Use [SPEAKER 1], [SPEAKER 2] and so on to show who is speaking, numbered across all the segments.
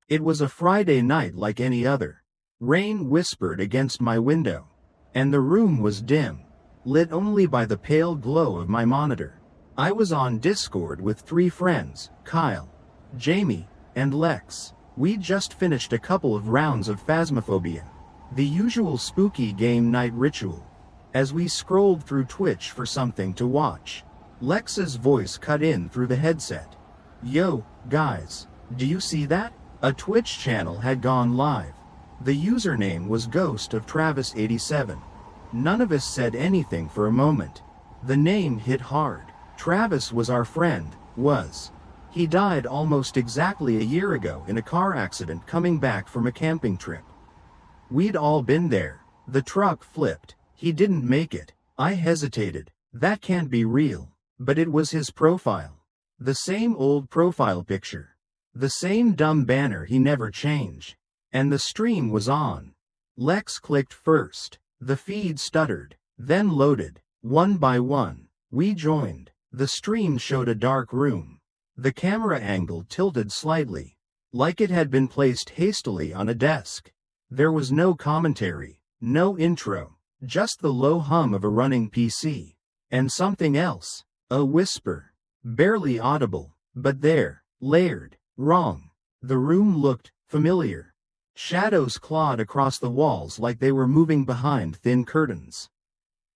[SPEAKER 1] It was a Friday night like any other. Rain whispered against my window, and the room was dim, lit only by the pale glow of my monitor. I was on Discord with 3 friends, Kyle, Jamie, and Lex. We'd just finished a couple of rounds of Phasmophobia, the usual spooky game night ritual. As we scrolled through Twitch for something to watch, Lex's voice cut in through the headset. "Yo, guys, do you see that? A Twitch channel had gone live. The username was Ghost of Travis 87. None of us said anything for a moment. The name hit hard. Travis was our friend, was. He died almost exactly a year ago in a car accident coming back from a camping trip. We'd all been there. The truck flipped. He didn't make it. I hesitated. That can't be real. But it was his profile. The same old profile picture. The same dumb banner he never changed. And the stream was on. Lex clicked first. The feed stuttered, then loaded. One by one, we joined. The stream showed a dark room. The camera angle tilted slightly, like it had been placed hastily on a desk. There was no commentary, no intro, just the low hum of a running PC. And something else, a whisper, barely audible, but there, layered, wrong. The room looked familiar. Shadows clawed across the walls like they were moving behind thin curtains.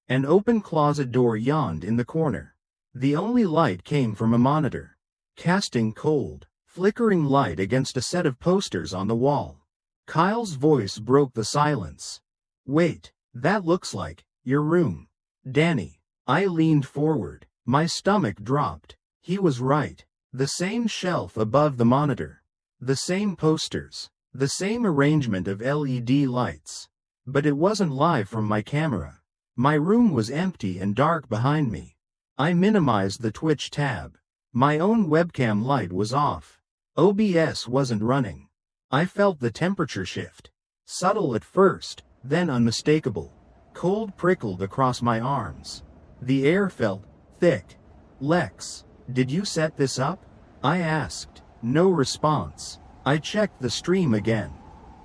[SPEAKER 1] An open closet door yawned in the corner. The only light came from a monitor, casting cold, flickering light against a set of posters on the wall. Kyle's voice broke the silence. "Wait, that looks like your room, Danny." I leaned forward. My stomach dropped. He was right. The same shelf above the monitor. The same posters. The same arrangement of LED lights. But it wasn't live from my camera. My room was empty and dark behind me. I minimized the Twitch tab. My own webcam light was off. OBS wasn't running. I felt the temperature shift. Subtle at first, then unmistakable. Cold prickled across my arms. The air felt thick. "Lex, did you set this up?" I asked. No response. I checked the stream again.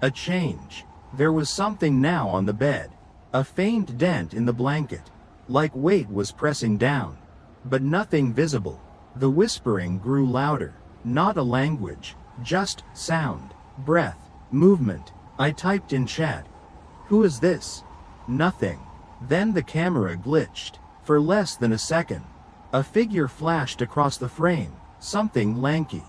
[SPEAKER 1] A change. There was something now on the bed. A faint dent in the blanket. Like weight was pressing down. But nothing visible. The whispering grew louder. Not a language. Just sound. Breath. Movement. I typed in chat. "Who is this?" Nothing. Then the camera glitched. For less than a second. A figure flashed across the frame. Something lanky.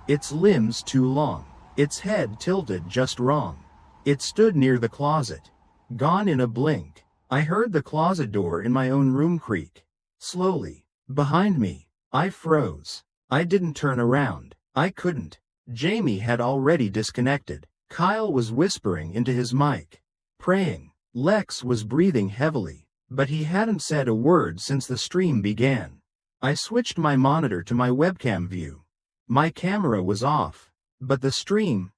[SPEAKER 1] Its limbs too long. Its head tilted just wrong. It stood near the closet. Gone in a blink. I heard the closet door in my own room creak. Slowly. Behind me. I froze. I didn't turn around. I couldn't. Jamie had already disconnected. Kyle was whispering into his mic. Praying. Lex was breathing heavily. But he hadn't said a word since the stream began. I switched my monitor to my webcam view. My camera was off. But the stream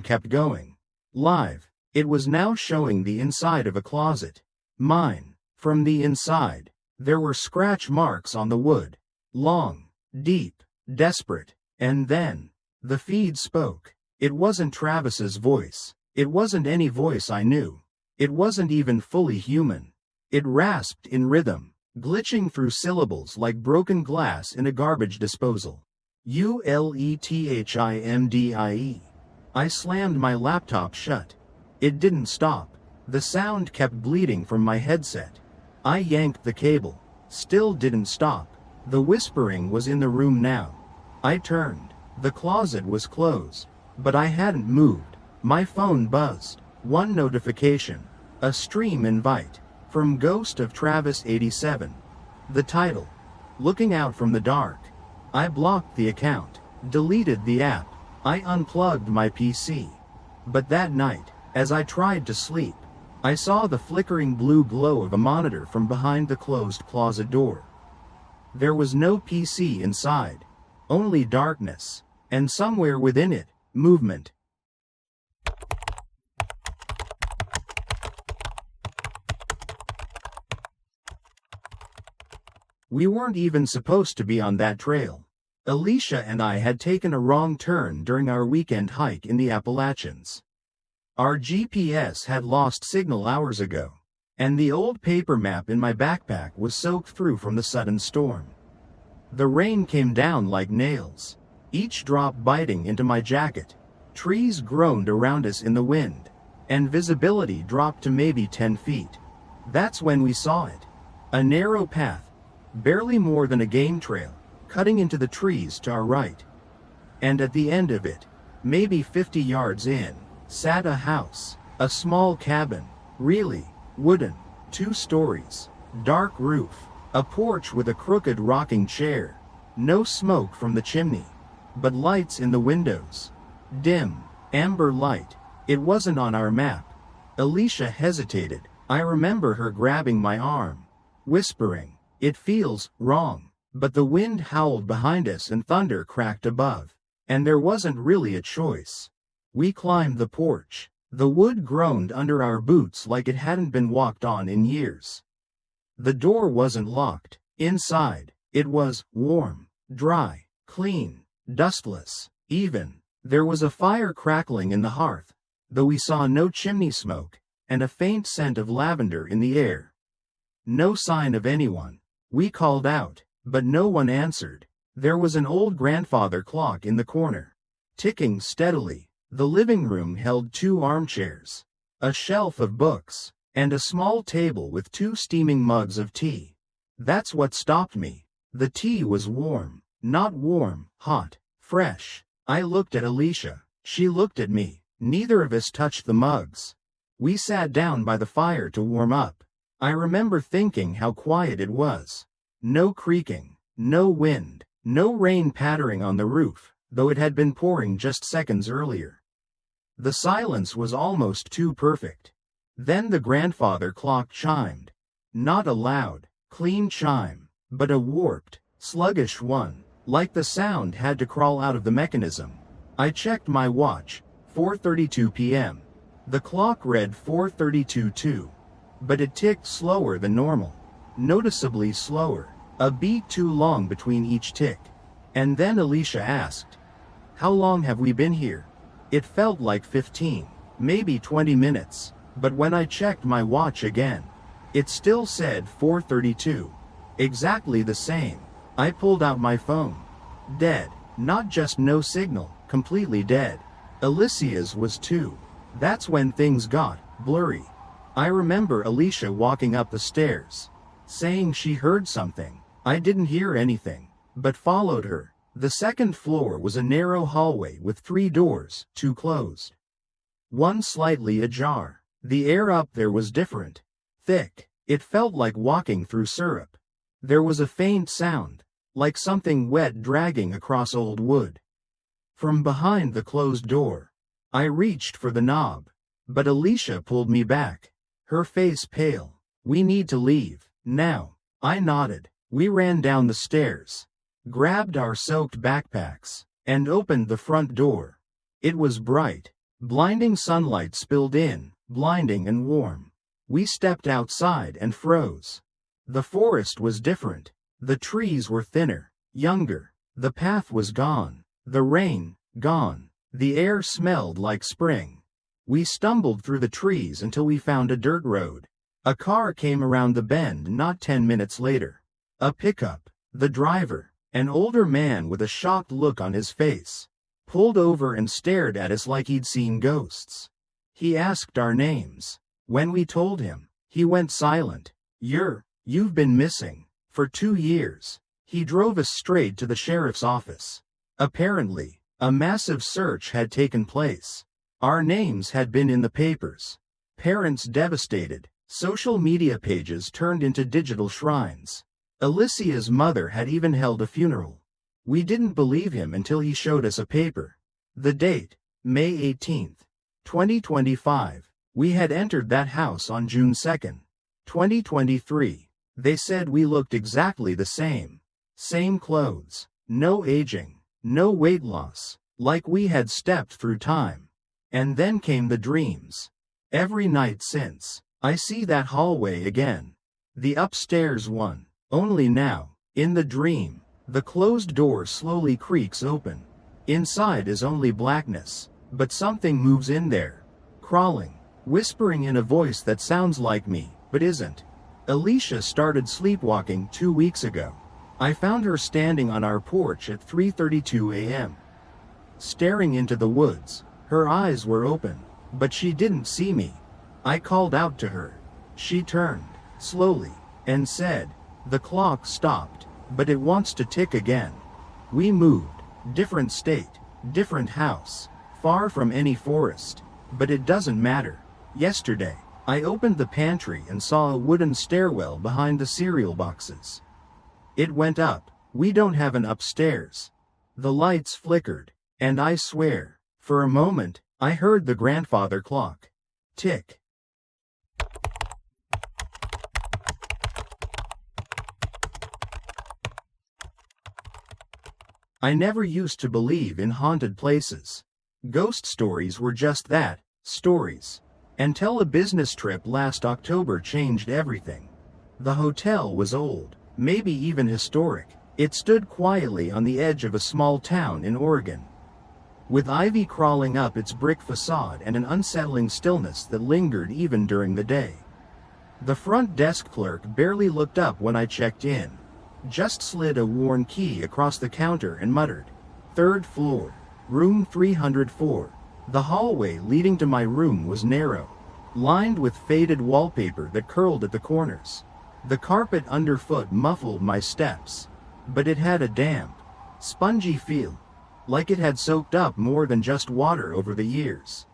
[SPEAKER 1] kept going. Live. It was now showing the inside of a closet. Mine. From the inside, there were scratch marks on the wood. Long, deep, desperate. And then, the feed spoke. It wasn't Travis's voice. It wasn't any voice I knew. It wasn't even fully human. It rasped in rhythm, glitching through syllables like broken glass in a garbage disposal. ULETHIMDIE. I slammed my laptop shut. It didn't stop. The sound kept bleeding from my headset. I yanked the cable. Still didn't stop. The whispering was in the room now. I turned. The closet was closed. But I hadn't moved. My phone buzzed. One notification. A stream invite. From Ghost of Travis 87. The title. Looking out from the dark. I blocked the account. Deleted the app. I unplugged my PC. But that night, as I tried to sleep, I saw the flickering blue glow of a monitor from behind the closed closet door. There was no PC inside. Only darkness. And somewhere within it, movement. We weren't even supposed to be on that trail. Alicia and I had taken a wrong turn during our weekend hike in the Appalachians. Our GPS had lost signal hours ago, and the old paper map in my backpack was soaked through from the sudden storm. The rain came down like nails, each drop biting into my jacket. Trees groaned around us in the wind, and visibility dropped to maybe 10 feet. That's when we saw it. A narrow path, barely more than a game trail, cutting into the trees to our right. And at the end of it, maybe 50 yards in, sat a house, a small cabin, really, wooden, 2 stories, dark roof, a porch with a crooked rocking chair, no smoke from the chimney, but lights in the windows. Dim, amber light. It wasn't on our map. Alicia hesitated. I remember her grabbing my arm, whispering, "It feels wrong." But the wind howled behind us and thunder cracked above, and there wasn't really a choice. We climbed the porch. The wood groaned under our boots like it hadn't been walked on in years. The door wasn't locked. Inside, it was warm, dry, clean, dustless, even. There was a fire crackling in the hearth, though we saw no chimney smoke, and a faint scent of lavender in the air. No sign of anyone. We called out, but no one answered. There was an old grandfather clock in the corner, ticking steadily. The living room held 2 armchairs, a shelf of books, and a small table with 2 steaming mugs of tea. That's what stopped me. The tea was warm, not warm, hot, fresh. I looked at Alicia. She looked at me. Neither of us touched the mugs. We sat down by the fire to warm up. I remember thinking how quiet it was. No creaking, no wind, no rain pattering on the roof, though it had been pouring just seconds earlier. The silence was almost too perfect. Then the grandfather clock chimed. Not a loud, clean chime, but a warped, sluggish one, like the sound had to crawl out of the mechanism. I checked my watch, 4:32 p.m. The clock read 4:32 too, but it ticked slower than normal, noticeably slower, a beat too long between each tick. And then Alicia asked, "How long have we been here?" It felt like 15, maybe 20 minutes, but when I checked my watch again, it still said 4:32, exactly the same. I pulled out my phone. Dead. Not just no signal, completely dead. Alicia's was too. That's when things got blurry. I remember Alicia walking up the stairs, saying she heard something. I didn't hear anything, but followed her. The second floor was a narrow hallway with 3 doors, 2 closed, one slightly ajar. The air up there was different. Thick. It felt like walking through syrup. There was a faint sound, like something wet dragging across old wood. From behind the closed door, I reached for the knob, but Alicia pulled me back, her face pale. "We need to leave, now." I nodded. We ran down the stairs, grabbed our soaked backpacks, and opened the front door. It was bright. Blinding sunlight spilled in, blinding and warm. We stepped outside and froze. The forest was different. The trees were thinner, younger. The path was gone. The rain, gone. The air smelled like spring. We stumbled through the trees until we found a dirt road. A car came around the bend not 10 minutes later. A pickup. The driver, an older man with a shocked look on his face, pulled over and stared at us like he'd seen ghosts. He asked our names. When we told him, he went silent. You've been missing for 2 years. He drove us straight to the sheriff's office. Apparently, a massive search had taken place. Our names had been in the papers. Parents devastated. Social media pages turned into digital shrines. Alicia's mother had even held a funeral. We didn't believe him until he showed us a paper. The date, May 18th, 2025. We had entered that house on June 2nd, 2023. They said we looked exactly the same. Same clothes. No aging. No weight loss. Like we had stepped through time. And then came the dreams. Every night since, I see that hallway again. The upstairs one. Only now, in the dream, The closed door slowly creaks open. Inside is only blackness, but something moves in there. Crawling, whispering in a voice that sounds like me, but isn't. Alicia started sleepwalking 2 weeks ago. I found her standing on our porch at 3:32 a.m. staring into the woods. Her eyes were open, but she didn't see me. I called out to her. She turned, slowly, and said, "The clock stopped, but it wants to tick again." We moved, different state, different house, far from any forest, but it doesn't matter. Yesterday, I opened the pantry and saw a wooden stairwell behind the cereal boxes. It went up. We don't have an upstairs. The lights flickered, and I swear, for a moment, I heard the grandfather clock tick. I never used to believe in haunted places. Ghost stories were just that, stories. Until a business trip last October changed everything. The hotel was old, maybe even historic. It stood quietly on the edge of a small town in Oregon, with ivy crawling up its brick facade and an unsettling stillness that lingered even during the day. The front desk clerk barely looked up when I checked in, just slid a worn key across the counter and muttered, "Third floor, room 304. The hallway leading to my room was narrow, lined with faded wallpaper that curled at the corners. The carpet underfoot muffled my steps, but it had a damp, spongy feel, like it had soaked up more than just water over the years.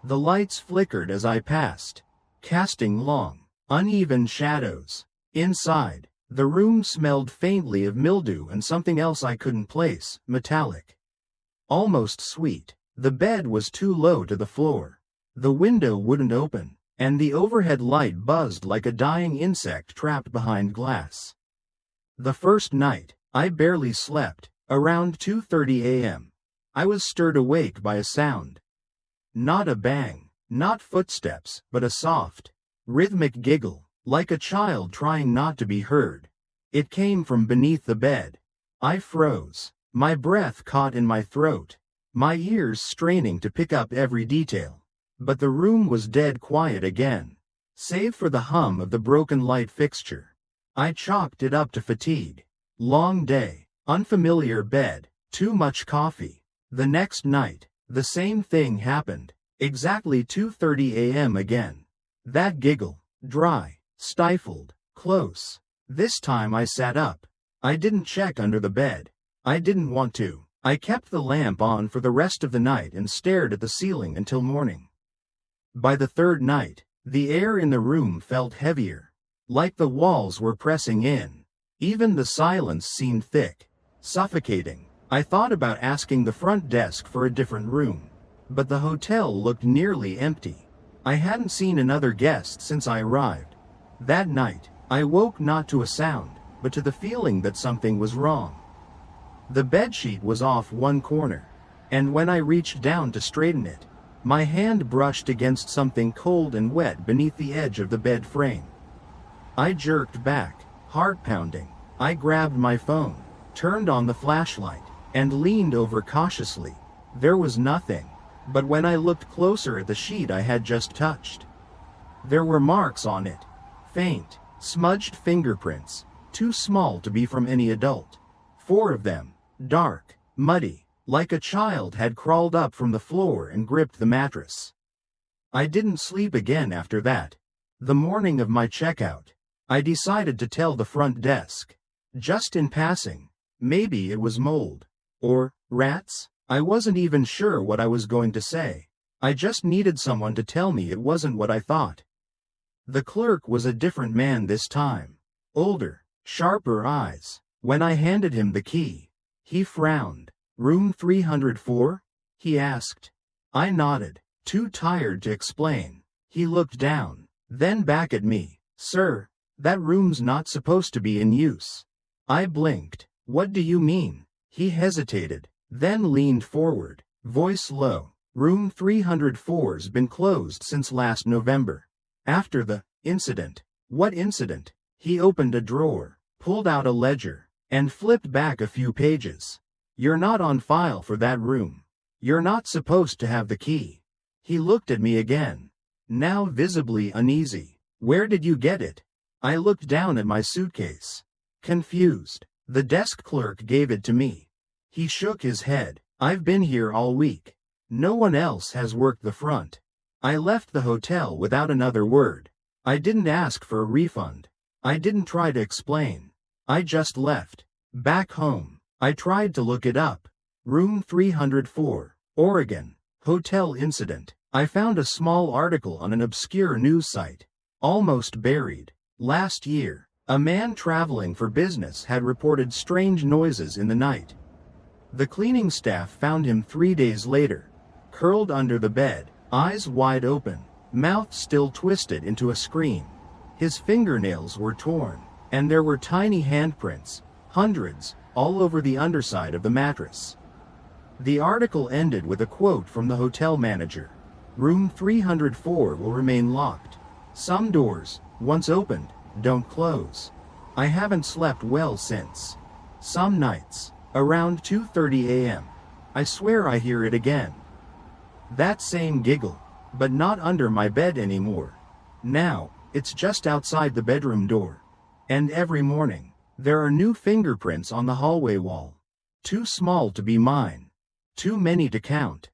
[SPEAKER 1] The lights flickered as I passed, casting long, uneven shadows. Inside, the room smelled faintly of mildew and something else I couldn't place, metallic, almost sweet. The bed was too low to the floor. The window wouldn't open, and the overhead light buzzed like a dying insect trapped behind glass. The first night, I barely slept. Around 2:30 a.m., I was stirred awake by a sound. Not a bang, not footsteps, but a soft, rhythmic giggle, like a child trying not to be heard. It came from beneath the bed. I froze, my breath caught in my throat, my ears straining to pick up every detail. But the room was dead quiet again, save for the hum of the broken light fixture. I chalked it up to fatigue. Long day, unfamiliar bed, too much coffee. The next night, the same thing happened. Exactly 2:30 a.m. again. That giggle, dry, stifled, close. This time I sat up. I didn't check under the bed. I didn't want to. I kept the lamp on for the rest of the night and stared at the ceiling until morning. By the third night, the air in the room felt heavier, like the walls were pressing in. Even the silence seemed thick, suffocating. I thought about asking the front desk for a different room, but the hotel looked nearly empty. I hadn't seen another guest since I arrived. That night, I woke not to a sound, but to the feeling that something was wrong. The bedsheet was off one corner, and when I reached down to straighten it, my hand brushed against something cold and wet beneath the edge of the bed frame. I jerked back, heart pounding. I grabbed my phone, turned on the flashlight, and leaned over cautiously. There was nothing, but when I looked closer at the sheet I had just touched, there were marks on it. Faint, smudged fingerprints, too small to be from any adult. 4 of them, dark, muddy, like a child had crawled up from the floor and gripped the mattress. I didn't sleep again after that. The morning of my checkout, I decided to tell the front desk, just in passing, maybe it was mold, or rats. I wasn't even sure what I was going to say. I just needed someone to tell me it wasn't what I thought. The clerk was a different man this time. Older, sharper eyes. When I handed him the key, he frowned. "Room 304? He asked. I nodded, too tired to explain. He looked down, then back at me. "Sir, that room's not supposed to be in use." I blinked. "What do you mean?" He hesitated, then leaned forward, voice low. "Room 304's been closed since last November. After the incident." "What incident?" He opened a drawer, pulled out a ledger, and flipped back a few pages. You're not on file for that room. You're not supposed to have the key. He looked at me again, now visibly uneasy. Where did you get it? I looked down at my suitcase, confused. The desk clerk gave it to me. He shook his head. I've been here all week. No one else has worked the front. I left the hotel without another word. I didn't ask for a refund. I didn't try to explain. I just left. Back home, I tried to look it up. Room 304, Oregon, hotel incident. I found a small article on an obscure news site, almost buried. Last year, a man traveling for business had reported strange noises in the night. The cleaning staff found him 3 days later, curled under the bed, eyes wide open, mouth still twisted into a scream. His fingernails were torn, and there were tiny handprints, hundreds, all over the underside of the mattress. The article ended with a quote from the hotel manager. Room 304 will remain locked. Some doors, once opened, don't close. I haven't slept well since. Some nights, around 2:30 a.m., I swear I hear it again. That same giggle, but not under my bed anymore. Now, it's just outside the bedroom door. And every morning, there are new fingerprints on the hallway wall. Too small to be mine. Too many to count.